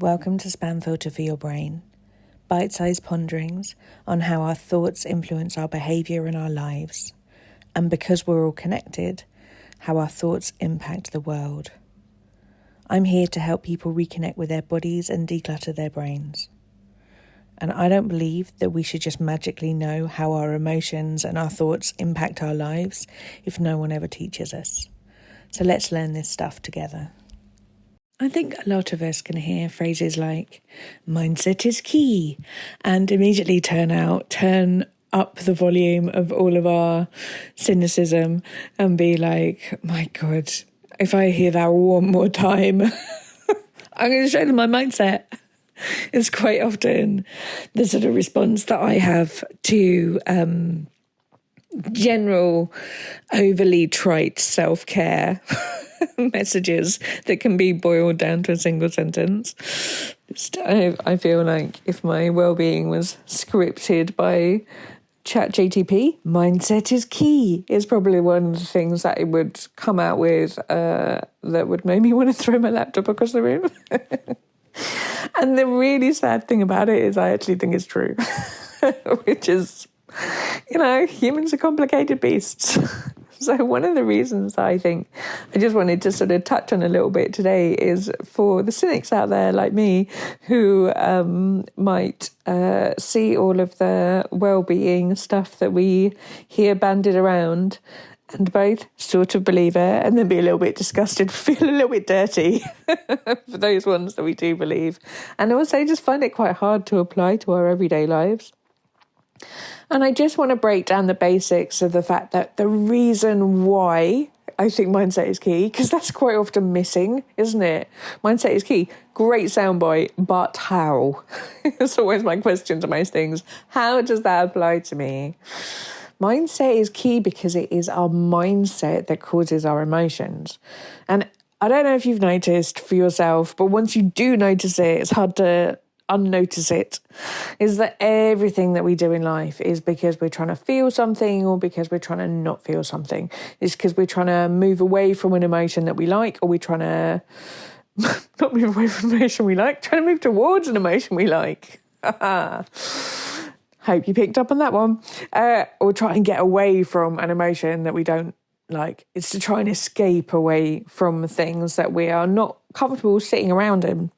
Welcome to Spam Filter for Your Brain. Bite-sized ponderings on how our thoughts influence our behaviour and our lives. And because we're all connected, how our thoughts impact the world. I'm here to help people reconnect with their bodies and declutter their brains. And I don't believe that we should just magically know how our emotions and our thoughts impact our lives if no one ever teaches us. So let's learn this stuff together. I think a lot of us can hear phrases like, mindset is key, and immediately turn up the volume of all of our cynicism and be like, my God, if I hear that one more time, I'm going to show them my mindset. It's quite often the sort of response that I have to general overly trite self-care messages that can be boiled down to a single sentence. I feel like if my well-being was scripted by ChatGTP, mindset is key is probably one of the things that it would come out with that would make me want to throw my laptop across the room. And the really sad thing about it is I actually think it's true, which is, humans are complicated beasts. So one of the reasons I think I just wanted to sort of touch on a little bit today is for the cynics out there like me who might see all of the well-being stuff that we hear bandied around and both sort of believe it and then be a little bit disgusted, feel a little bit dirty for those ones that we do believe. And also just find it quite hard to apply to our everyday lives. And I just want to break down the basics of the fact that the reason why I think mindset is key, because that's quite often missing, isn't it? Mindset is key. Great soundbite, but how? It's always my question to most things. How does that apply to me? Mindset is key because it is our mindset that causes our emotions. And I don't know if you've noticed for yourself, but once you do notice it, it's hard to unnotice it, is that everything that we do in life is because we're trying to feel something or because we're trying to not feel something. It's because we're trying to move away from an emotion that we like, or we're trying to not move away from an emotion we like, trying to move towards an emotion we like. Hope you picked up on that one. Or try and get away from an emotion that we don't like. It's to try and escape away from things that we are not comfortable sitting around in.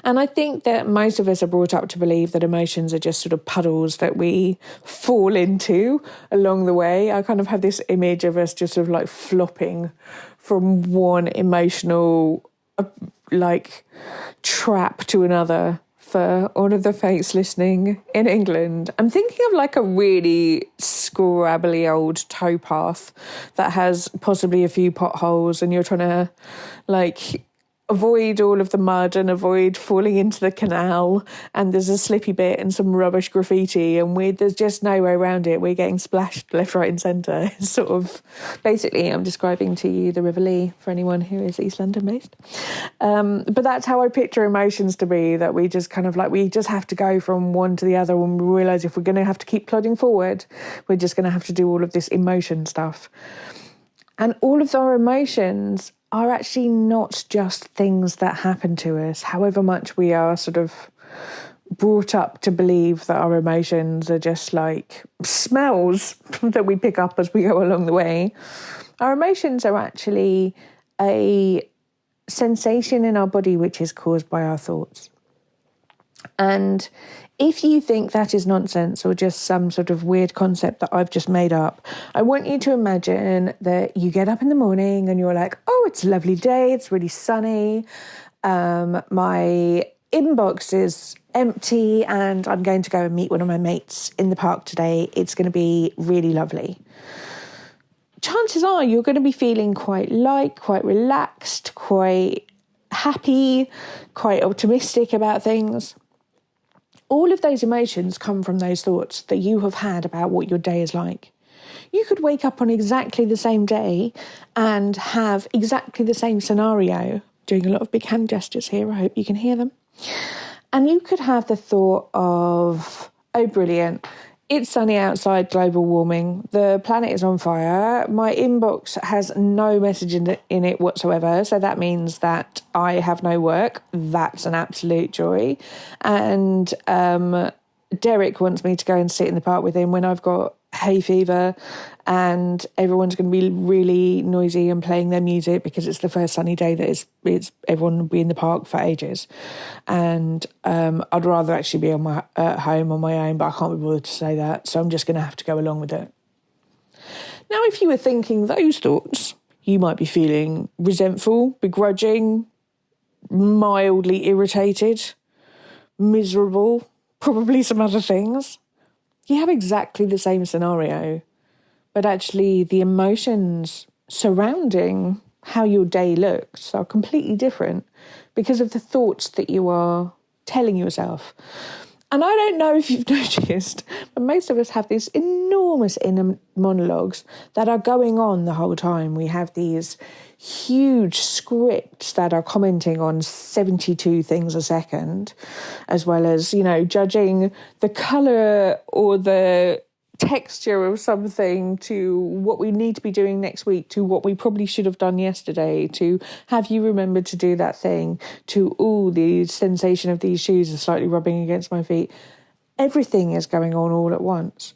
And I think that most of us are brought up to believe that emotions are just sort of puddles that we fall into along the way. I kind of have this image of us just sort of like flopping from one emotional trap to another. For all of the folks listening in England, I'm thinking of like a really scrabbly old towpath that has possibly a few potholes, and you're trying to avoid all of the mud and avoid falling into the canal, and there's a slippy bit and some rubbish graffiti, and there's just no way around it. We're getting splashed left, right and centre. It's sort of, basically, I'm describing to you the River Lee for anyone who is East London based. But that's how I picture emotions to be, that we just kind of we just have to go from one to the other when we realise if we're going to have to keep plodding forward, we're just going to have to do all of this emotion stuff. And all of our emotions are actually not just things that happen to us, however much we are sort of brought up to believe that our emotions are just like smells that we pick up as we go along the way. Our emotions are actually a sensation in our body which is caused by our thoughts. And if you think that is nonsense or just some sort of weird concept that I've just made up, I want you to imagine that you get up in the morning and you're like, oh, it's a lovely day, it's really sunny, my inbox is empty and I'm going to go and meet one of my mates in the park today. It's going to be really lovely. Chances are you're going to be feeling quite light, quite relaxed, quite happy, quite optimistic about things. All of those emotions come from those thoughts that you have had about what your day is like. You could wake up on exactly the same day and have exactly the same scenario. Doing a lot of big hand gestures here, I hope you can hear them. And you could have the thought of, oh, brilliant, It's sunny outside, global warming. The planet is on fire. My inbox has no message in it whatsoever. So that means that I have no work. That's an absolute joy. And Derek wants me to go and sit in the park with him when I've got hay fever, and everyone's going to be really noisy and playing their music because it's the first sunny day that it's everyone will be in the park for ages. And I'd rather actually be at home on my own, but I can't be bothered to say that, so I'm just going to have to go along with it. Now, if you were thinking those thoughts, you might be feeling resentful, begrudging, mildly irritated, miserable, probably some other things. You have exactly the same scenario, but actually the emotions surrounding how your day looks are completely different because of the thoughts that you are telling yourself. And I don't know if you've noticed, but most of us have these enormous inner monologues that are going on the whole time. We have these huge scripts that are commenting on 72 things a second, as well as, judging the colour or the texture of something, to what we need to be doing next week, to what we probably should have done yesterday, to have you remembered to do that thing, to, the sensation of these shoes are slightly rubbing against my feet. Everything is going on all at once.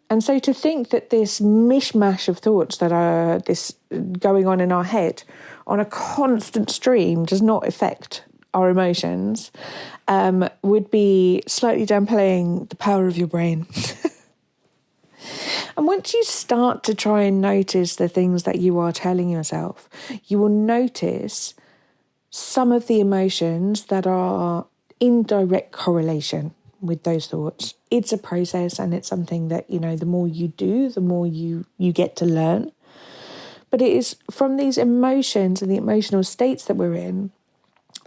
And so to think that this mishmash of thoughts that are this going on in our head on a constant stream does not affect our emotions would be slightly downplaying the power of your brain. And once you start to try and notice the things that you are telling yourself, you will notice some of the emotions that are in direct correlation with those thoughts. It's a process, and it's something that, the more you do, the more you get to learn. But it is from these emotions and the emotional states that we're in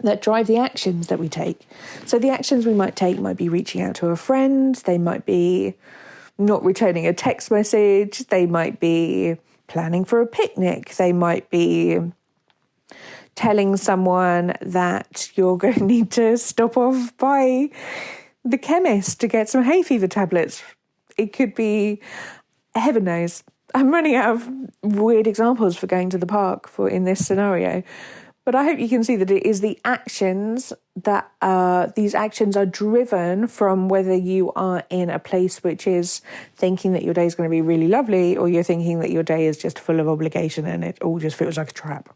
that drive the actions that we take. So the actions we might take might be reaching out to a friend, they might be not returning a text message, they might be planning for a picnic, they might be telling someone that you're going to need to stop off by the chemist to get some hay fever tablets. It could be, heaven knows, I'm running out of weird examples for going to the park in this scenario. But I hope you can see that it is the actions that these actions are driven from whether you are in a place which is thinking that your day is going to be really lovely, or you're thinking that your day is just full of obligation and it all just feels like a trap.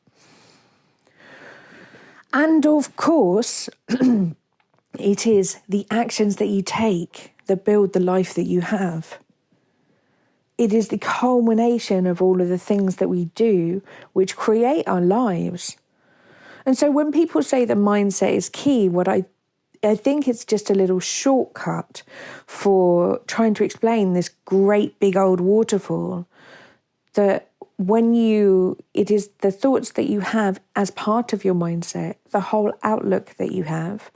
And of course, it is the actions that you take that build the life that you have. It is the culmination of all of the things that we do which create our lives. And so when people say that mindset is key, what I think it's just a little shortcut for trying to explain this great big old waterfall, that it is the thoughts that you have as part of your mindset, the whole outlook that you have,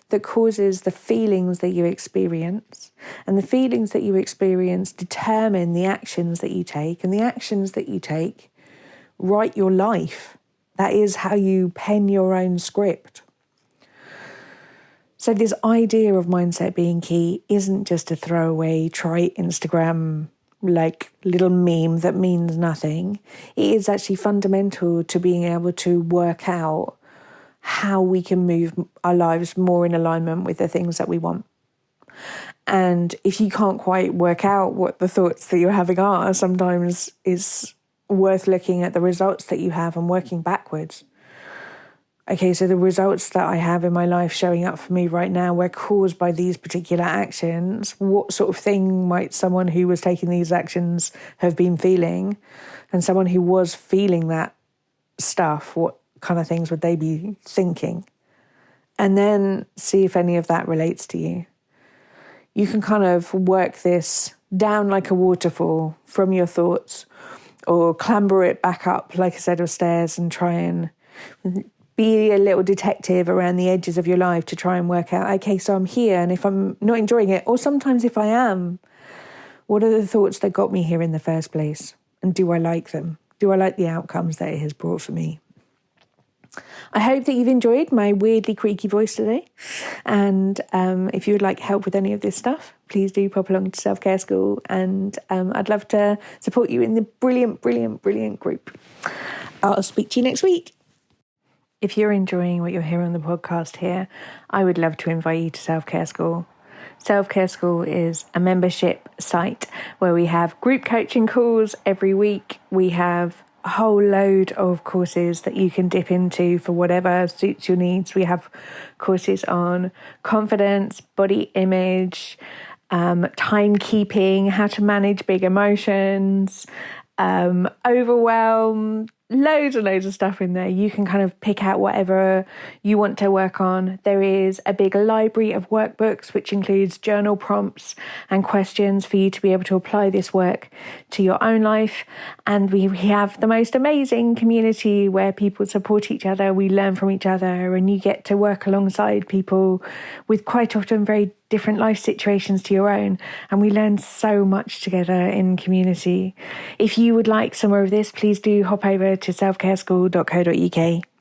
that causes the feelings that you experience. And the feelings that you experience determine the actions that you take, and the actions that you take write your life. That is how you pen your own script. So this idea of mindset being key isn't just a throwaway, trite Instagram little meme that means nothing. It is actually fundamental to being able to work out how we can move our lives more in alignment with the things that we want. And if you can't quite work out what the thoughts that you're having are, sometimes it's worth looking at the results that you have and working backwards. Okay, so the results that I have in my life showing up for me right now were caused by these particular actions. What sort of thing might someone who was taking these actions have been feeling? And someone who was feeling that stuff, what kind of things would they be thinking? And then see if any of that relates to you. You can kind of work this down like a waterfall from your thoughts, or clamber it back up like a set of stairs and try and be a little detective around the edges of your life to try and work out, okay, so I'm here, and if I'm not enjoying it, or sometimes if I am, what are the thoughts that got me here in the first place? And do I like them? Do I like the outcomes that it has brought for me? I hope that you've enjoyed my weirdly creaky voice today. And if you would like help with any of this stuff, please do pop along to Self Care School. And I'd love to support you in the brilliant group. I'll speak to you next week. If you're enjoying what you're hearing on the podcast here, I would love to invite you to Self Care School. Self Care School is a membership site where we have group coaching calls every week. We have a whole load of courses that you can dip into for whatever suits your needs. We have courses on confidence, body image, timekeeping, how to manage big emotions, overwhelm, loads and loads of stuff in there. You can kind of pick out whatever you want to work on. There is a big library of workbooks, which includes journal prompts and questions for you to be able to apply this work to your own life. And we have the most amazing community where people support each other, we learn from each other, and you get to work alongside people with quite often very different life situations to your own, and we learn so much together in community. If you would like some more of this, please do hop over to selfcareschool.co.uk.